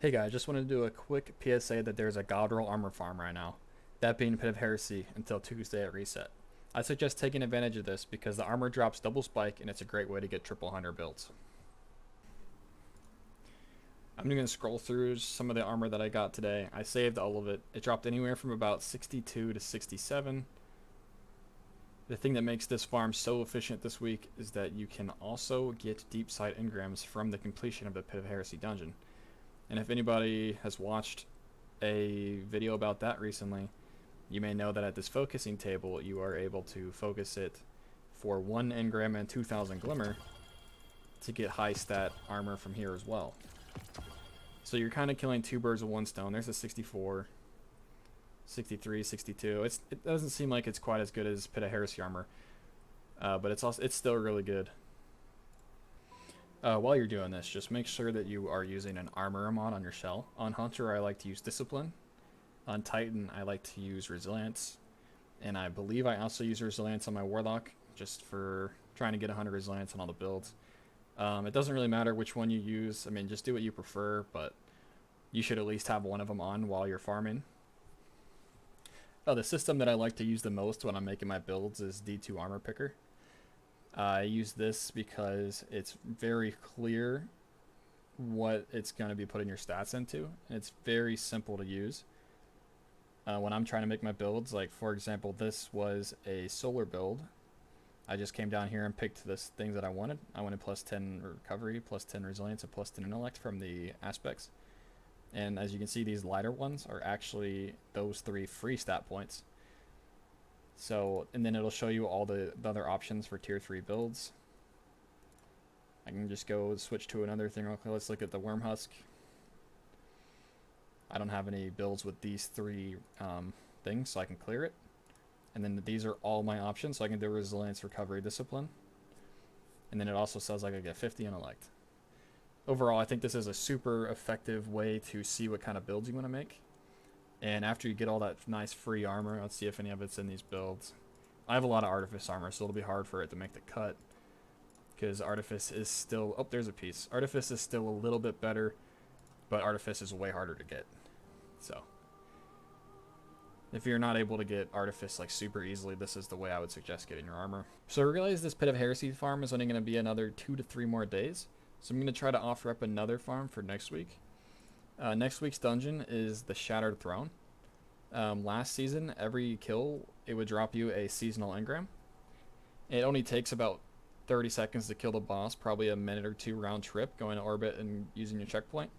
Hey guys, just wanted to do a quick PSA that there's a God Roll armor farm right now, that being Pit of Heresy until Tuesday at reset. I suggest taking advantage of this because the armor drops double spike and it's a great way to get triple hunter builds. I'm going to scroll through some of the armor that I got today. I saved all of it. It dropped anywhere from about 62 to 67. The thing that makes this farm so efficient this week is that you can also get deep sight engrams from the completion of the Pit of Heresy dungeon. And if anybody has watched a video about that recently, you may know that at this focusing table, you are able to focus it for 1 engram and 2000 glimmer to get high stat armor from here as well. So you're kind of killing two birds with one stone. There's a 64, 63, 62. It doesn't seem like it's quite as good as Pit of Heresy armor, but it's still really good. While you're doing this, just make sure that you are using an armor mod on your shell. On Hunter, I like to use Discipline. On Titan, I like to use Resilience. And I believe I also use Resilience on my Warlock, just for trying to get 100 Resilience on all the builds. It doesn't really matter which one you use. I mean, just do what you prefer, but you should at least have one of them on while you're farming. The system that I like to use the most when I'm making my builds is D2 Armor Picker. I use this because it's very clear what it's going to be putting your stats into, and it's very simple to use. When I'm trying to make my builds, like for example, this was a solar build. I just came down here and picked this thing that I wanted. I wanted plus 10 recovery, plus 10 resilience, and plus 10 intellect from the aspects. And as you can see, these lighter ones are actually those 3 free stat points. So, and then it'll show you all the other options for tier 3 builds. I can just go switch to another thing real quick. Let's look at the Worm Husk. I don't have any builds with these 3 things, so I can clear it. And then these are all my options, so I can do Resilience, Recovery, Discipline. And then it also says I can get 50 Intellect. Overall, I think this is a super effective way to see what kind of builds you want to make. And after you get all that nice free armor, let's see if any of it's in these builds. I have a lot of Artifice armor, so it'll be hard for it to make the cut. Because Artifice is still... Oh, there's a piece. Artifice is still a little bit better, but Artifice is way harder to get. So, if you're not able to get Artifice like super easily, this is the way I would suggest getting your armor. So I realize this Pit of Heresy farm is only going to be another 2 to 3 more days. So I'm going to try to offer up another farm for next week. Next week's dungeon is the Shattered Throne. Last season, every kill, it would drop you a seasonal engram. It only takes about 30 seconds to kill the boss, probably a minute or 2 round trip going to orbit and using your checkpoint.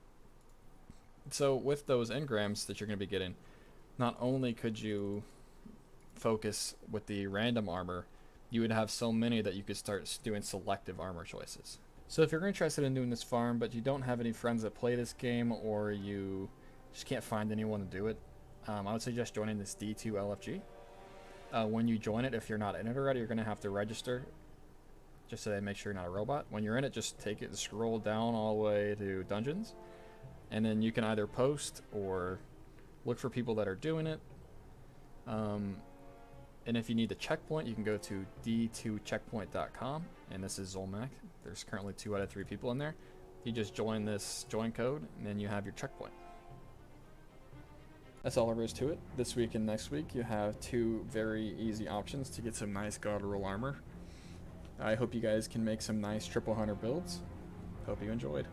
So with those engrams that you're going to be getting, not only could you focus with the random armor, you would have so many that you could start doing selective armor choices. So if you're interested in doing this farm, but you don't have any friends that play this game, or you just can't find anyone to do it, I would suggest joining this D2 LFG. When you join it, if you're not in it already, you're going to have to register, just so they make sure you're not a robot. When you're in it, just take it and scroll down all the way to dungeons, and then you can either post or look for people that are doing it. And if you need the checkpoint, you can go to d2checkpoint.com, and this is Zolmac. There's currently 2 out of 3 people in there. You just join this join code, and then you have your checkpoint. That's all there is to it. This week and next week, you have 2 very easy options to get some nice God Roll armor. I hope you guys can make some nice triple hunter builds. Hope you enjoyed.